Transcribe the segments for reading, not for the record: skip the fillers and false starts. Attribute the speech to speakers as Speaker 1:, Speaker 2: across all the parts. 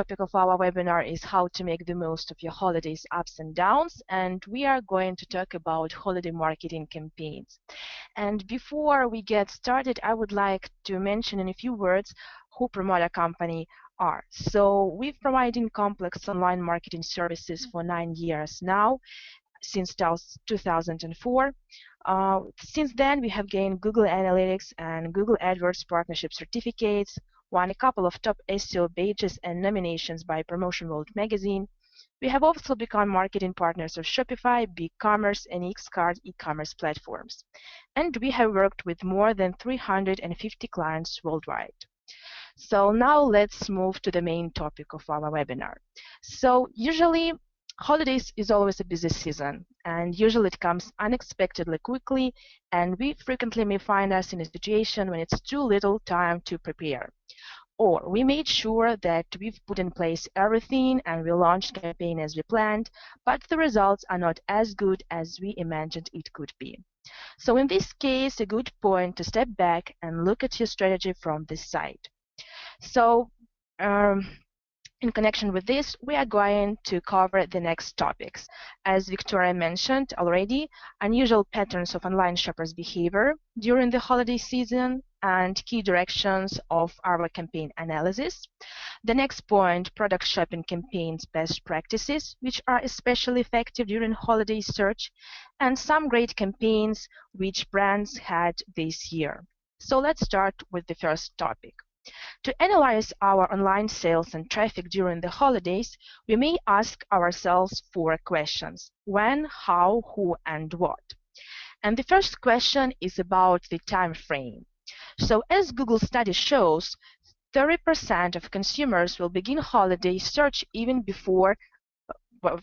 Speaker 1: topic of our webinar is how to make the most of your holidays ups and downs, and we are going to talk about holiday marketing campaigns. And before we get started, I would like to mention in a few words who Promodo company are. So we've providing complex online marketing services for 9 years now, since 2004. Since then, we have gained Google Analytics and Google AdWords partnership certificates, won a couple of top SEO badges and nominations by Promotion World magazine. We have also become marketing partners of Shopify, BigCommerce, and Xcart e-commerce platforms. And we have worked with more than 350 clients worldwide. So now let's move to the main topic of our webinar. So usually, holidays is always a busy season, and usually it comes unexpectedly quickly, and we frequently may find us in a situation when it's too little time to prepare. Or we made sure that we've put in place everything and we launched the campaign as we planned, but the results are not as good as we imagined it could be. So in this case, a good point to step back and look at your strategy from this side. So in connection with this, we are going to cover the next topics. As Victoria mentioned already, unusual patterns of online shoppers' behavior during the holiday season and key directions of our campaign analysis. The next point, product shopping campaigns best practices, which are especially effective during holiday search, and some great campaigns which brands had this year. So let's start with the first topic. To analyze our online sales and traffic during the holidays, we may ask ourselves 4 questions: when, how, who, and what. And the first question is about the time frame. So as Google study shows, 30% of consumers will begin holiday search even before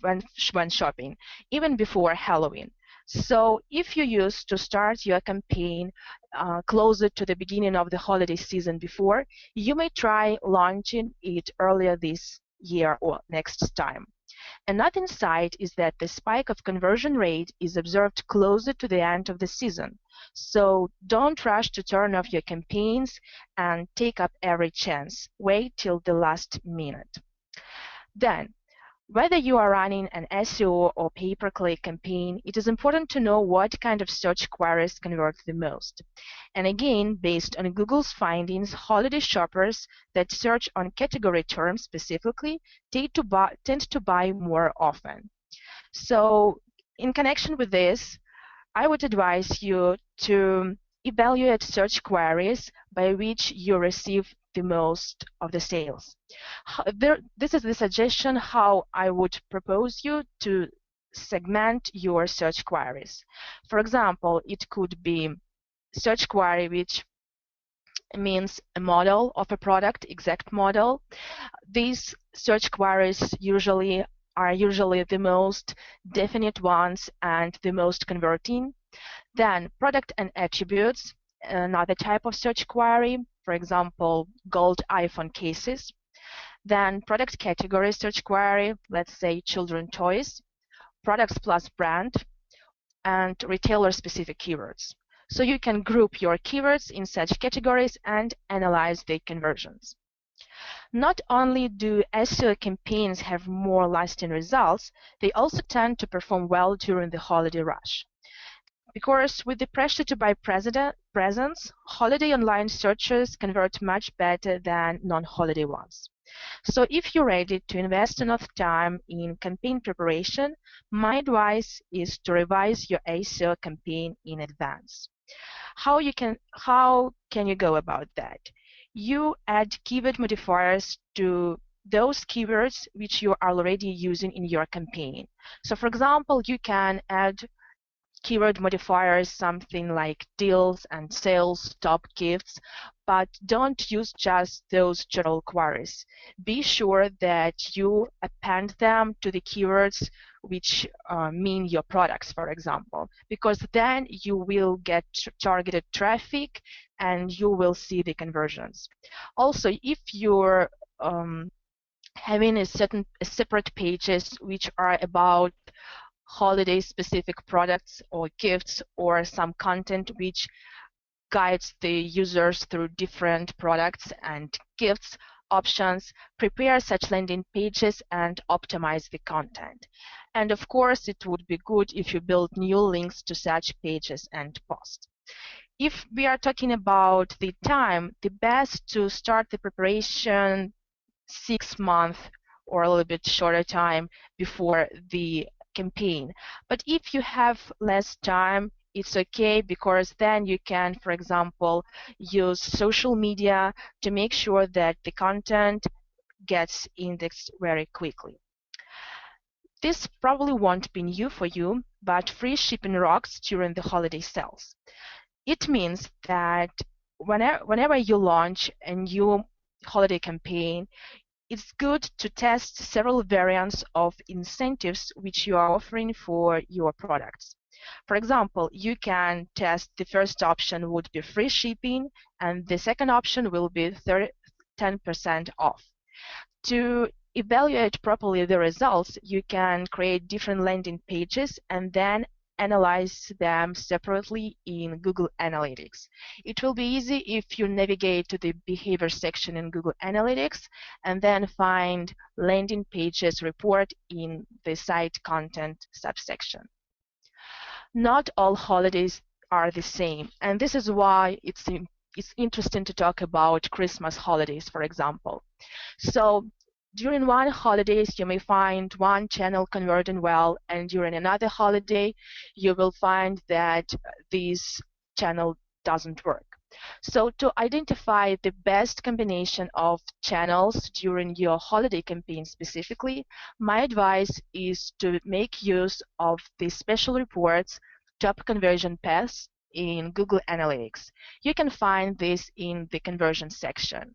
Speaker 1: when shopping, even before Halloween. So if you used to start your campaign closer to the beginning of the holiday season before, you may try launching it earlier this year or next time. Another insight is that the spike of conversion rate is observed closer to the end of the season. So don't rush to turn off your campaigns and take up every chance. Wait till the last minute. Then, whether you are running an SEO or pay-per-click campaign, it is important to know what kind of search queries convert the most. And again, based on Google's findings, holiday shoppers that search on category terms specifically tend to buy more often. So in connection with this, I would advise you to evaluate search queries by which you receive the most of the sales. This is the suggestion how I would propose you to segment your search queries. For example, it could be search query which means a model of a product, exact model. These search queries are usually the most definite ones and the most converting. Then product and attributes, another type of search query, for example, gold iPhone cases. Then product category search query, let's say children toys, products plus brand, and retailer-specific keywords. So you can group your keywords in such categories and analyze the conversions. Not only do SEO campaigns have more lasting results, they also tend to perform well during the holiday rush. Because with the pressure to buy presents, holiday online searches convert much better than non-holiday ones. So if you're ready to invest enough time in campaign preparation, my advice is to revise your SEO campaign in advance. How can you go about that? You add keyword modifiers to those keywords which you are already using in your campaign. So for example, you can add keyword modifiers, something like deals and sales, top gifts, but don't use just those general queries. Be sure that you append them to the keywords which mean your products, for example, because then you will get targeted traffic and you will see the conversions. Also, if you're having separate pages which are about holiday specific products or gifts, or some content which guides the users through different products and gifts, options, prepare such landing pages, and optimize the content. And of course, it would be good if you build new links to such pages and posts. If we are talking about the time, the best to start the preparation 6 months or a little bit shorter time before the campaign. But if you have less time, it's okay, because then you can, for example, use social media to make sure that the content gets indexed very quickly. This probably won't be new for you, but free shipping rocks during the holiday sales. It means that whenever you launch a new holiday campaign, it's good to test several variants of incentives which you are offering for your products. For example, you can test the first option would be free shipping, and the second option will be 10% off. To evaluate properly the results, you can create different landing pages and then analyze them separately in Google Analytics. It will be easy if you navigate to the behavior section in Google Analytics and then find landing pages report in the site content subsection. Not all holidays are the same, and this is why it's interesting to talk about Christmas holidays, for example. So during one holidays, you may find one channel converting well, and during another holiday, you will find that this channel doesn't work. So to identify the best combination of channels during your holiday campaign specifically, my advice is to make use of the special reports, top conversion paths in Google Analytics. You can find this in the conversion section.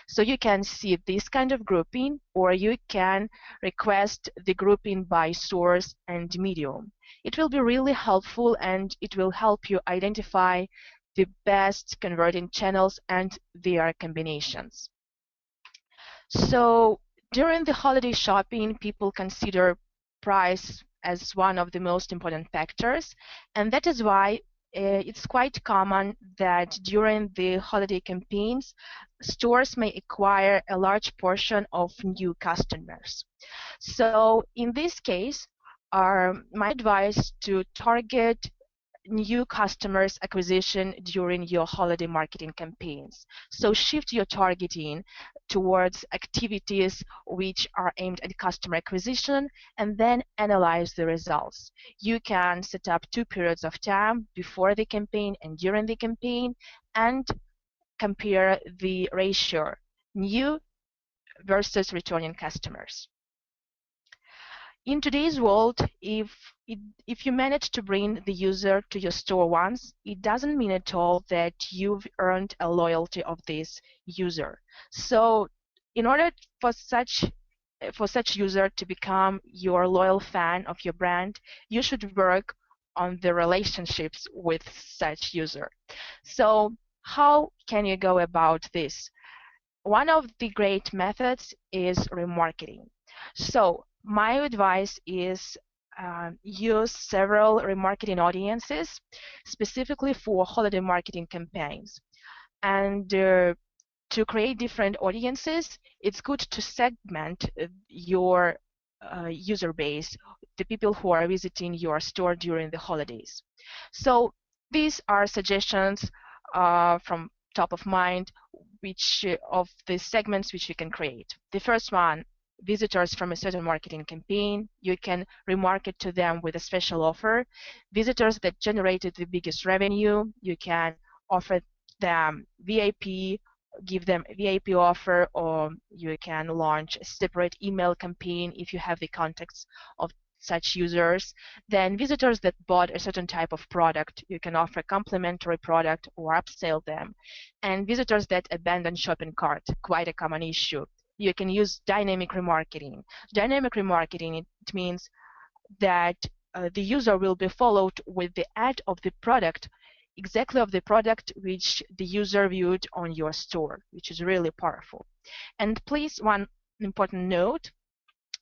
Speaker 1: So you can see this kind of grouping, or you can request the grouping by source and medium. It will be really helpful, and it will help you identify the best converting channels and their combinations. So during the holiday shopping, people consider price as one of the most important factors, and that is why it's quite common that during the holiday campaigns, stores may acquire a large portion of new customers. So in this case, my advice to target new customers acquisition during your holiday marketing campaigns. So shift your targeting towards activities which are aimed at customer acquisition, and then analyze the results. You can set up 2 periods of time before the campaign and during the campaign, and compare the ratio new versus returning customers. In today's world, if you manage to bring the user to your store once, it doesn't mean at all that you've earned a loyalty of this user. So in order for such user to become your loyal fan of your brand, you should work on the relationships with such user. So how can you go about this? One of the great methods is remarketing. So my advice is use several remarketing audiences specifically for holiday marketing campaigns. And to create different audiences, it's good to segment your user base, the people who are visiting your store during the holidays. So these are suggestions from top of mind which of the segments which you can create. The first one, visitors from a certain marketing campaign, you can remarket to them with a special offer. Visitors that generated the biggest revenue, you can offer them VIP, give them a VIP offer, or you can launch a separate email campaign if you have the contacts of such users. Then visitors that bought a certain type of product, you can offer a complimentary product or upsell them. And visitors that abandon shopping cart, quite a common issue. You can use dynamic remarketing. Dynamic remarketing, it means that the user will be followed with the ad of the product, exactly of the product which the user viewed on your store, which is really powerful. And please, one important note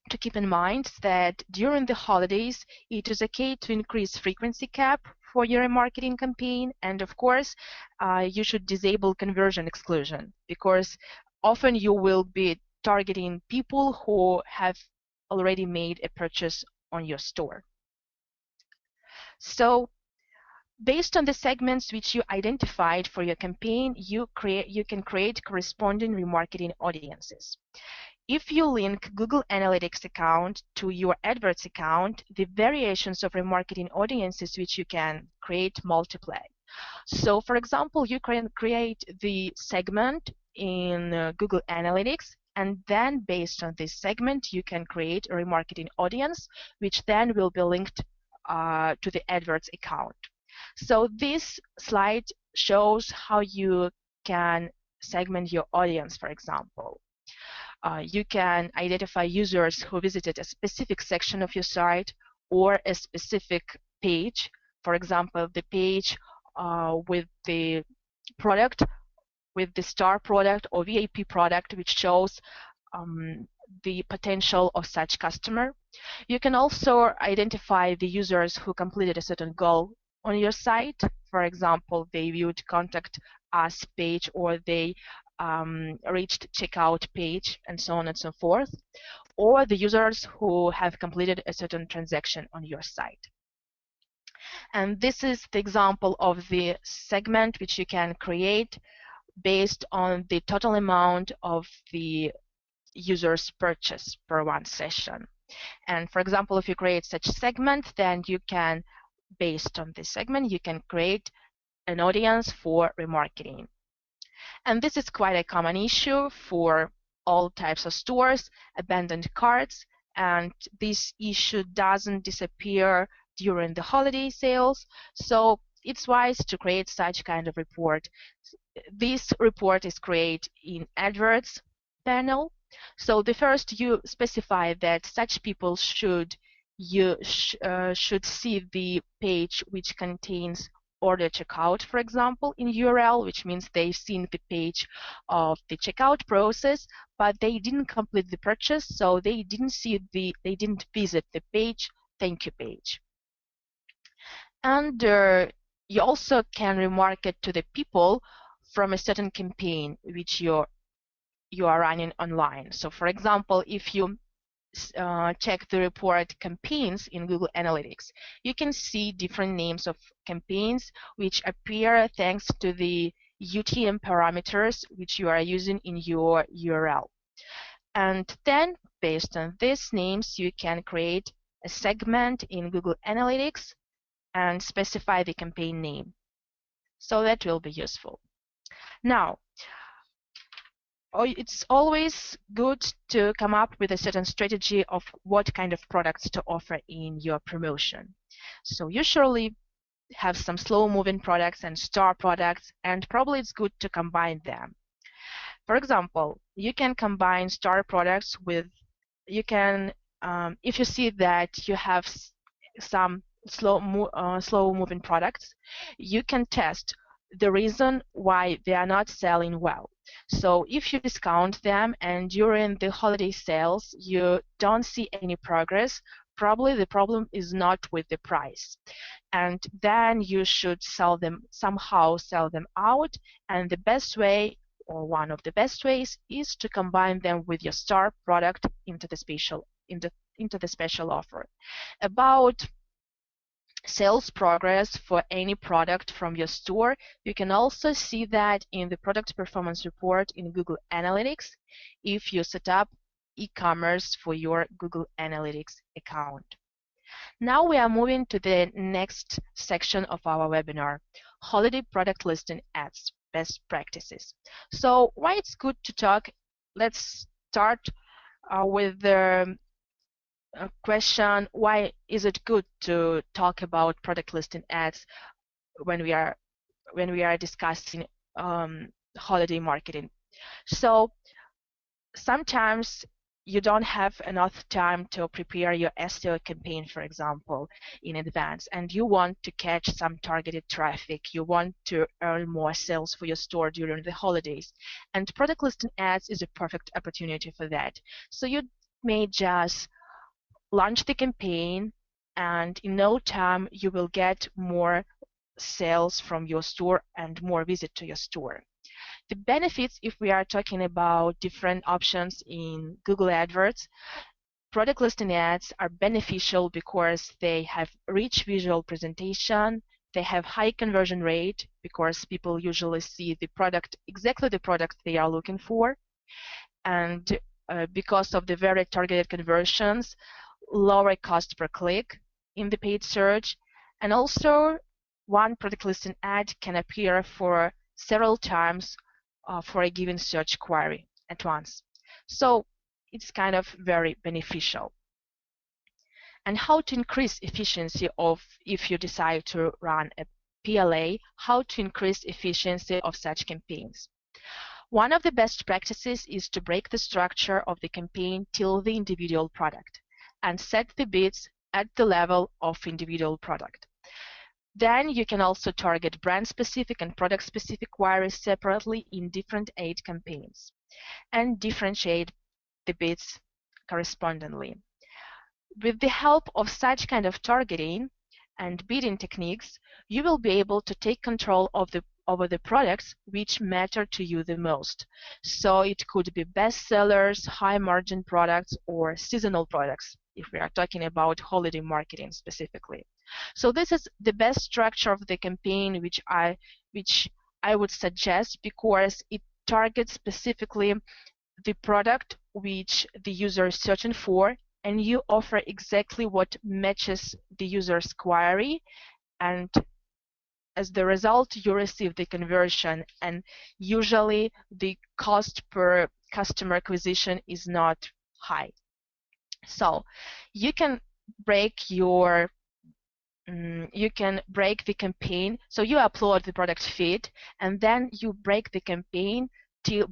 Speaker 1: to keep in mind that during the holidays, it is okay to increase frequency cap for your marketing campaign, and of course, you should disable conversion exclusion, because often you will be targeting people who have already made a purchase on your store. So based on the segments which you identified for your campaign, you can create corresponding remarketing audiences. If you link Google Analytics account to your AdWords account, the variations of remarketing audiences which you can create multiply. So for example, you can create the segment in Google Analytics, and then based on this segment, you can create a remarketing audience, which then will be linked to the AdWords account. So this slide shows how you can segment your audience, for example. You can identify users who visited a specific section of your site or a specific page. For example, the page with the product, with the star product or VIP product, which shows the potential of such customer. You can also identify the users who completed a certain goal on your site. For example, they viewed contact us page, or they reached checkout page, and so on and so forth, or the users who have completed a certain transaction on your site. And this is the example of the segment which you can create based on the total amount of the user's purchase per one session. And for example, if you create such segment, then you can, based on this segment, you can create an audience for remarketing. And this is quite a common issue for all types of stores, abandoned carts, and this issue doesn't disappear during the holiday sales. So it's wise to create such kind of report. This report is created in AdWords panel. So the first, you specify that such people should see the page which contains order checkout, for example, in URL, which means they've seen the page of the checkout process, but they didn't complete the purchase, so they didn't visit the page, thank you page. And you also can remarket to the people from a certain campaign which you are running online. So for example, if you check the report campaigns in Google Analytics, you can see different names of campaigns which appear thanks to the UTM parameters which you are using in your URL. And then, based on these names, you can create a segment in Google Analytics and specify the campaign name. So that will be useful. Now, it's always good to come up with a certain strategy of what kind of products to offer in your promotion. So you surely have some slow-moving products and star products, and probably it's good to combine them. For example, you can combine star products with, if you see that you have some slow-moving products, you can test the reason why they are not selling well. So if you discount them and during the holiday sales you don't see any progress, probably the problem is not with the price. And then you should somehow sell them out, and the best way, or one of the best ways, is to combine them with your star product into the special offer. About sales progress for any product from your store, you can also see that in the product performance report in Google Analytics if you set up e-commerce for your Google Analytics account. Now we are moving to the next section of our webinar, Holiday Product Listing Ads, Best Practices. So why it's good to talk, let's start with the question, why is it good to talk about product listing ads when we are discussing holiday marketing? So sometimes you don't have enough time to prepare your SEO campaign, for example, in advance, and you want to catch some targeted traffic. You want to earn more sales for your store during the holidays, and product listing ads is a perfect opportunity for that. So you may just launch the campaign, and in no time you will get more sales from your store and more visit to your store. The benefits, if we are talking about different options in Google AdWords, product listing ads are beneficial because they have rich visual presentation, they have high conversion rate because people usually see the product, exactly the product they are looking for, and because of the very targeted conversions, lower cost per click in the paid search, and also one product listing ad can appear for several times for a given search query at once. So it's kind of very beneficial. And how to increase efficiency of, if you decide to run a PLA, how to increase efficiency of such campaigns. One of the best practices is to break the structure of the campaign till the individual product and set the bids at the level of individual product. Then you can also target brand-specific and product-specific queries separately in different ad campaigns and differentiate the bids correspondingly. With the help of such kind of targeting and bidding techniques, you will be able to take control of over the products which matter to you the most. So it could be bestsellers, high margin products, or seasonal products, if we are talking about holiday marketing specifically. So this is the best structure of the campaign which I would suggest, because it targets specifically the product which the user is searching for, and you offer exactly what matches the user's query, and as the result you receive the conversion, and usually the cost per customer acquisition is not high. So you can break the campaign. So you upload the product feed and then you break the campaign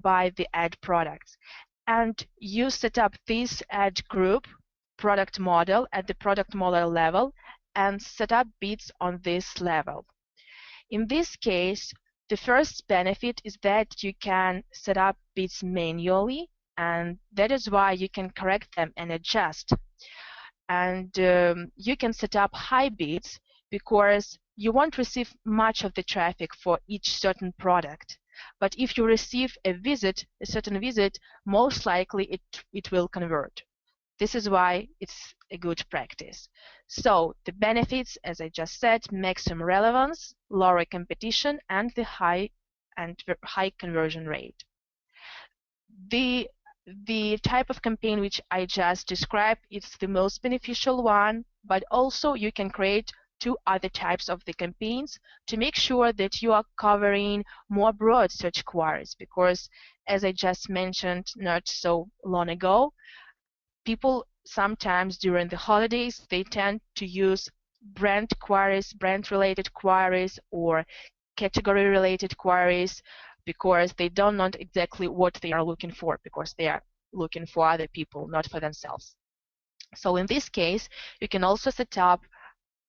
Speaker 1: by the ad products, and you set up this ad group product model at the product model level and set up bids on this level. In this case, the first benefit is that you can set up bids manually, and that is why you can correct them and adjust. And you can set up high bids because you won't receive much of the traffic for each certain product. But if you receive a certain visit, most likely it will convert. This is why it's a good practice. So the benefits, as I just said, maximum relevance, lower competition, and the high conversion rate. The type of campaign which I just described is the most beneficial one, but also you can create two other types of the campaigns to make sure that you are covering more broad search queries, because as I just mentioned not so long ago, people sometimes during the holidays they tend to use brand queries, brand related queries, or category related queries, because they don't know exactly what they are looking for, because they are looking for other people, not for themselves. So in this case, you can also set up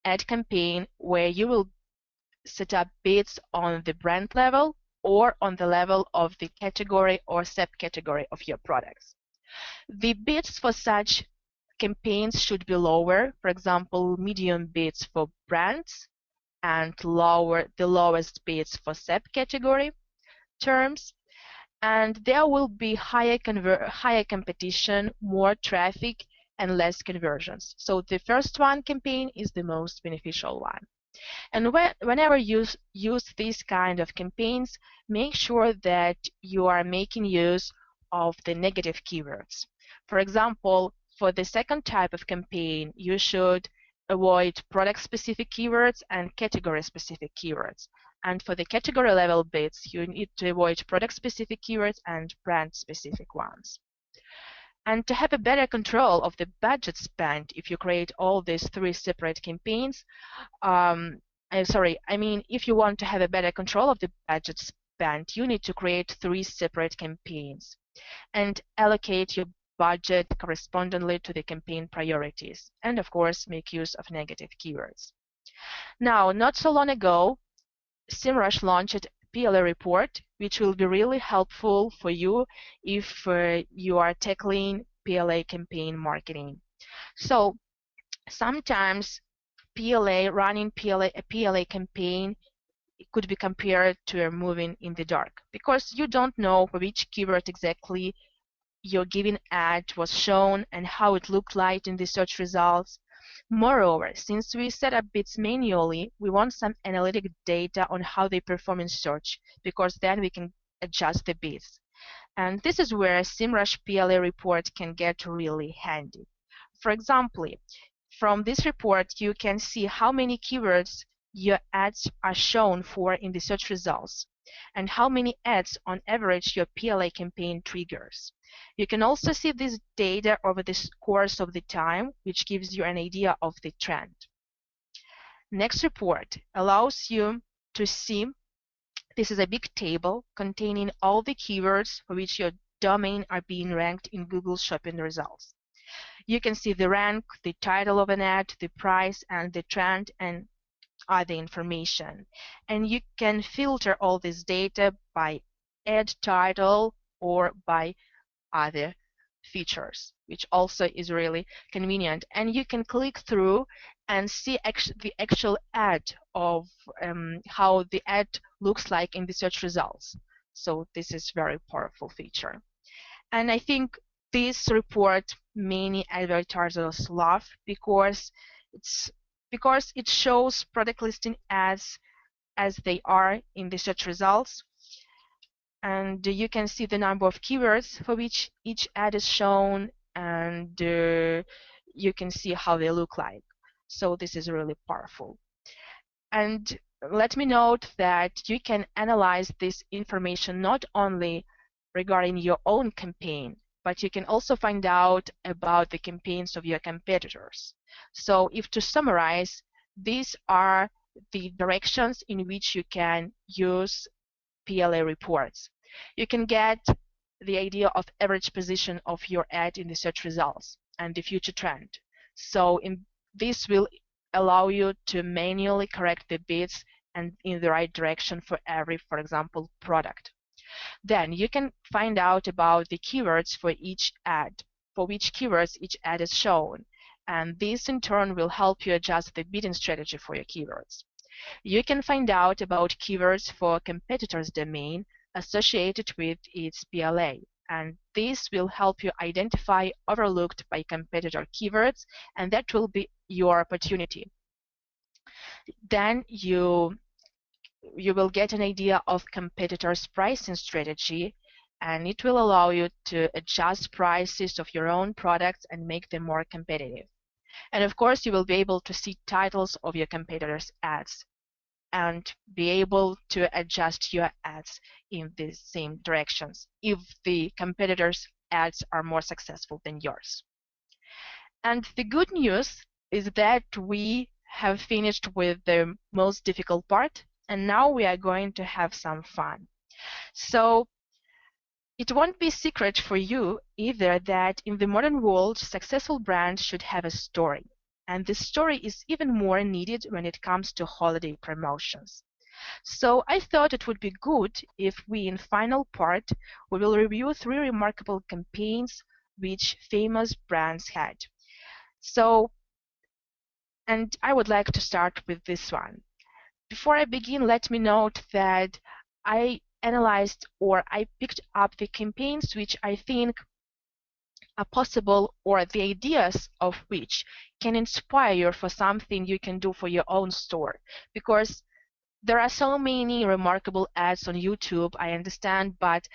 Speaker 1: ad campaign where you will set up bids on the brand level or on the level of the category or subcategory of your products. The bids for such campaigns should be lower, for example, medium bids for brands and the lowest bids for subcategory terms, and there will be higher competition, more traffic, and less conversions. So the first one campaign is the most beneficial one. And whenever you use these kind of campaigns, make sure that you are making use of the negative keywords. For example, for the second type of campaign, you should avoid product-specific keywords and category-specific keywords. And for the category level bids, you need to avoid product-specific keywords and brand-specific ones. And to have a better control of the budget spent, if you create all these three separate campaigns, if you want to have a better control of the budget spent, you need to create three separate campaigns and allocate your budget correspondingly to the campaign priorities, and of course make use of negative keywords. Now, not so long ago, SEMrush launched PLA Report, which will be really helpful for you if you are tackling PLA campaign marketing. So sometimes running a PLA campaign it could be compared to moving in the dark, because you don't know for which keyword exactly your given ad was shown and how it looked like in the search results. Moreover, since we set up bids manually, we want some analytic data on how they perform in search, because then we can adjust the bids. And this is where SEMrush PLA report can get really handy. For example, from this report, you can see how many keywords your ads are shown for in the search results, and how many ads on average your PLA campaign triggers. You can also see this data over the course of the time, which gives you an idea of the trend. Next report allows you to see, this is a big table containing all the keywords for which your domain are being ranked in Google shopping results. You can see the rank, the title of an ad, the price, and the trend, and other information. And you can filter all this data by ad title or by other features, which also is really convenient. And you can click through and see the actual ad of how the ad looks like in the search results. So this is very powerful feature. And I think this report many advertisers love because it shows product listing ads as they are in the search results, and you can see the number of keywords for which each ad is shown, and you can see how they look like. So this is really powerful. And let me note that you can analyze this information not only regarding your own campaign, but you can also find out about the campaigns of your competitors. So if to summarize, these are the directions in which you can use PLA reports. You can get the idea of average position of your ad in the search results and the future trend. So this will allow you to manually correct the bids and in the right direction for every, for example, product. Then you can find out about the keywords for each ad, for which keywords each ad is shown, and this in turn will help you adjust the bidding strategy for your keywords. You can find out about keywords for competitors' domain associated with its PLA, and this will help you identify overlooked by competitor keywords, and that will be your opportunity. Then you will get an idea of competitors' pricing strategy, and it will allow you to adjust prices of your own products and make them more competitive. And of course, you will be able to see titles of your competitors' ads and be able to adjust your ads in the same directions if the competitors' ads are more successful than yours. And the good news is that we have finished with the most difficult part, and now we are going to have some fun. So it won't be a secret for you either that in the modern world, successful brands should have a story. And this story is even more needed when it comes to holiday promotions. So I thought it would be good if we, in final part, we will review 3 remarkable campaigns which famous brands had. So, and I would like to start with this one. Before I begin, let me note that I analyzed or I picked up the campaigns which I think are possible or the ideas of which can inspire you for something you can do for your own store. Because there are so many remarkable ads on YouTube, I understand, but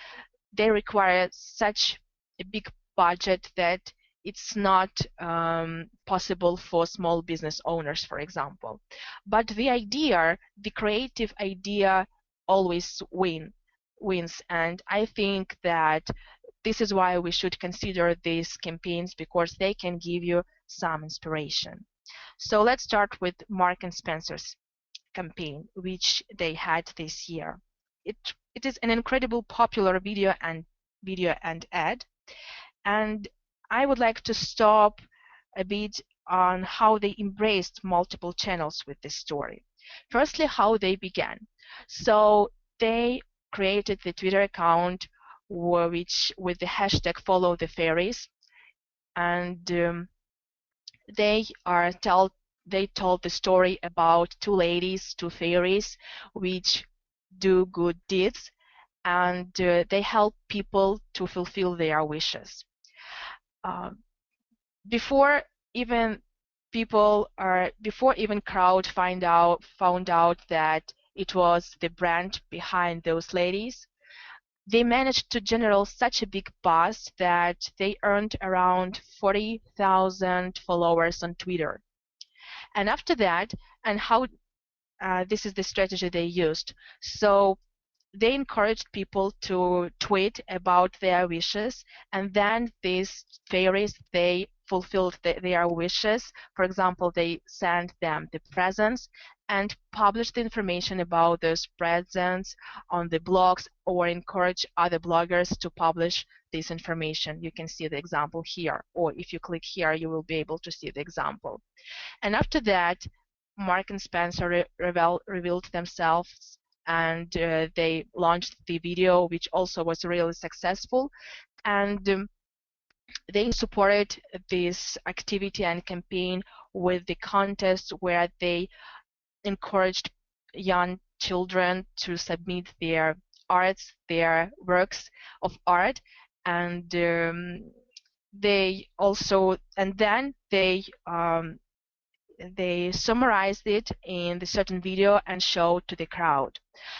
Speaker 1: they require such a big budget that it's not possible for small business owners, for example. But the idea, the creative idea always wins, and I think that this is why we should consider these campaigns, because they can give you some inspiration. So let's start with Mark and Spencer's campaign, which they had this year. It is an incredible popular video and ad, and I would like to stop a bit on how they embraced multiple channels with this story. Firstly, how they began. So they created the Twitter account which with the hashtag follow the fairies, and they are they told the story about two ladies, two fairies, which do good deeds, and they help people to fulfill their wishes. Before even before even crowd found out that it was the brand behind those ladies, they managed to generate such a big buzz that they earned around 40,000 followers on Twitter. And after that, and how this is the strategy they used. So they encouraged people to tweet about their wishes, and then these fairies, they fulfilled their wishes. For example, they sent them the presents and published the information about those presents on the blogs, or encourage other bloggers to publish this information. You can see the example here, or if you click here, you will be able to see the example. And after that, Mark and Spencer revealed themselves, and they launched the video, which also was really successful. And they supported this activity and campaign with the contest where they encouraged young children to submit their arts, their works of art, and they also, and then they summarized it in the certain video and showed to the crowd.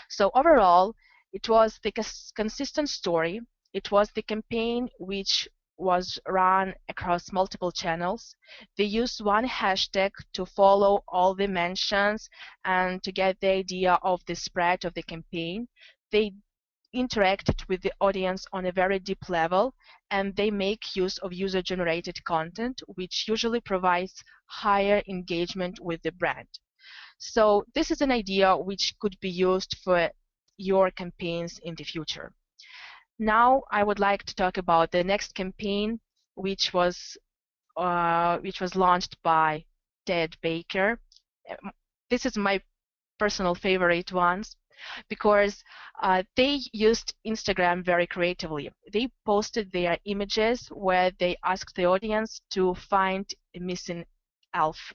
Speaker 1: So overall, it was the consistent story. It was the campaign which was run across multiple channels. They used one hashtag to follow all the mentions and to get the idea of the spread of the campaign. They interacted with the audience on a very deep level, and they make use of user-generated content, which usually provides higher engagement with the brand. So this is an idea which could be used for your campaigns in the future. Now I would like to talk about the next campaign, which was launched by Ted Baker. This is my personal favorite ones, because they used Instagram very creatively. They posted their images where they asked the audience to find a missing elf.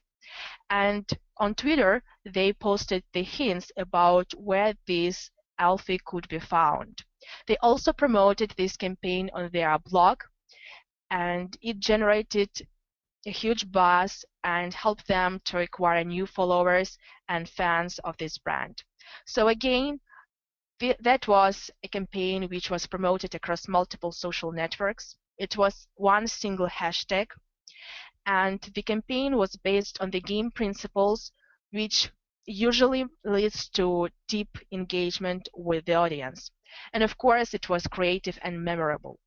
Speaker 1: And on Twitter, they posted the hints about where this elfie could be found. They also promoted this campaign on their blog, and it generated a huge buzz and helped them to acquire new followers and fans of this brand. So again, that was a campaign which was promoted across multiple social networks. It was one single hashtag, and the campaign was based on the game principles, which usually leads to deep engagement with the audience. And of course, it was creative and memorable,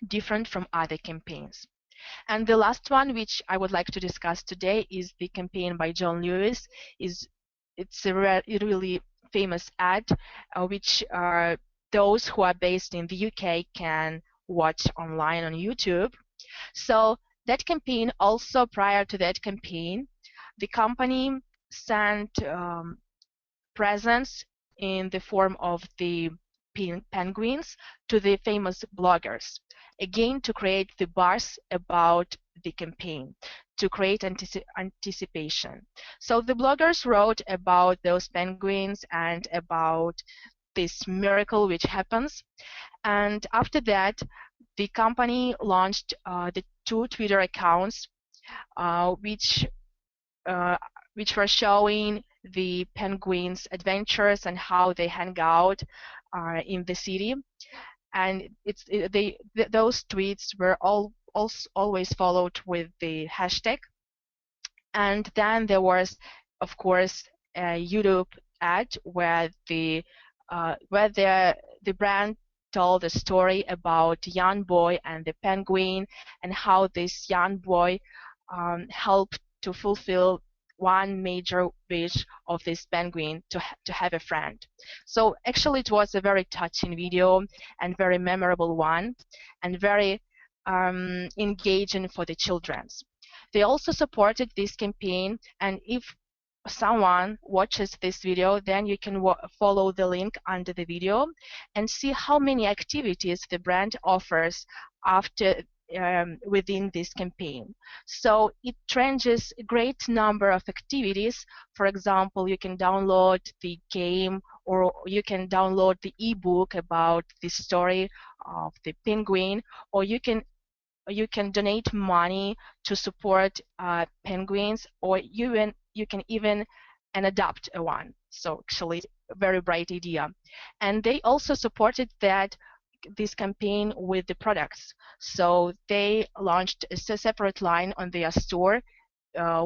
Speaker 1: different from other campaigns. And the last one, which I would like to discuss today, is the campaign by John Lewis. It's a really famous ad, which those who are based in the UK can watch online on YouTube. So that campaign, also prior to that campaign, the company sent presents in the form of the penguins to the famous bloggers, again to create the buzz about the campaign, to create anticipation. So the bloggers wrote about those penguins and about this miracle which happens. And after that, the company launched the two Twitter accounts, which were showing the penguins' adventures and how they hang out in the city. And those tweets were always followed with the hashtag. And then there was, of course, a YouTube ad where the brand told a story about young boy and the penguin, and how this young boy helped to fulfill one major wish of this penguin, to have a friend. So actually it was a very touching video and very memorable one, and very engaging for the children. They also supported this campaign, and if someone watches this video, then you can follow the link under the video and see how many activities the brand offers after within this campaign. So it ranges a great number of activities. For example, you can download the game, or you can download the ebook about the story of the penguin, or you can donate money to support penguins, or you can even adopt a one. So actually, a very bright idea. And they also supported this campaign with the products. So they launched a separate line on their store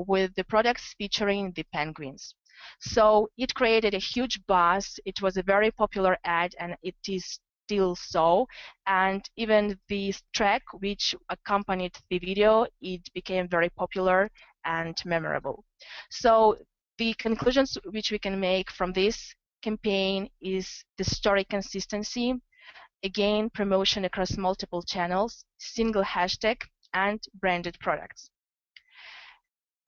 Speaker 1: with the products featuring the penguins. So it created a huge buzz. It was a very popular ad, and it is still so. And even the track which accompanied the video, it became very popular and memorable. So the conclusions which we can make from this campaign is the story consistency, again, promotion across multiple channels, single hashtag, and branded products.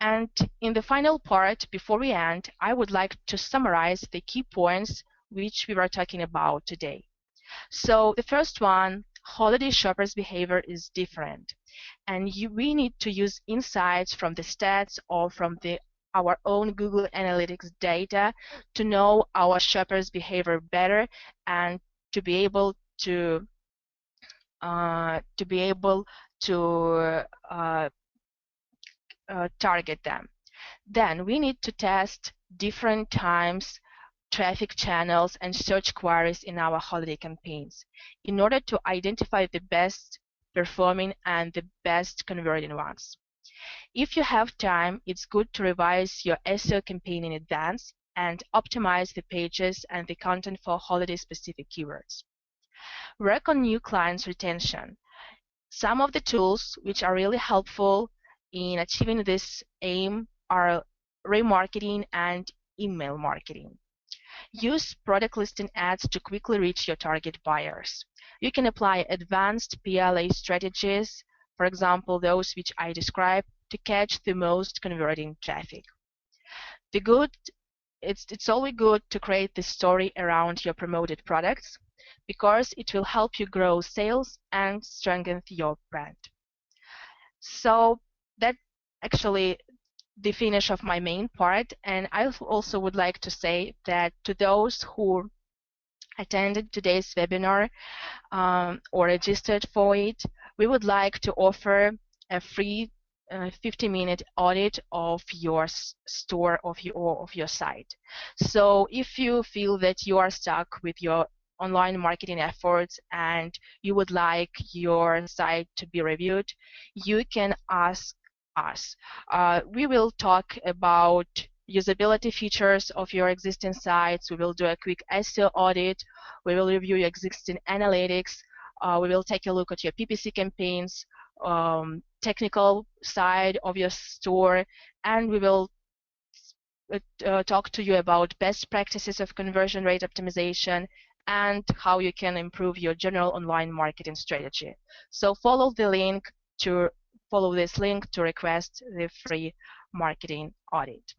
Speaker 1: And in the final part, before we end, I would like to summarize the key points which we were talking about today. So the first one, holiday shoppers' behavior is different. And we need to use insights from the stats or from our own Google Analytics data to know our shoppers' behavior better, and to be able to target them. Then we need to test different times, traffic channels, and search queries in our holiday campaigns in order to identify the best performing and the best converting ones. If you have time, it's good to revise your SEO campaign in advance and optimize the pages and the content for holiday-specific keywords. Work on new clients retention. Some of the tools which are really helpful in achieving this aim are remarketing and email marketing. Use product listing ads to quickly reach your target buyers. You can apply advanced PLA strategies, for example, those which I described, to catch the most converting traffic. It's always good to create the story around your promoted products, because it will help you grow sales and strengthen your brand. So that's actually the finish of my main part, and I also would like to say that to those who attended today's webinar or registered for it, we would like to offer a free 50-minute audit of your store, of your site. So if you feel that you are stuck with your online marketing efforts and you would like your site to be reviewed, you can ask us. We will talk about usability features of your existing sites. We will do a quick SEO audit. We will review your existing analytics. We will take a look at your PPC campaigns, technical side of your store, and we will talk to you about best practices of conversion rate optimization and how you can improve your general online marketing strategy. So follow this link to request the free marketing audit.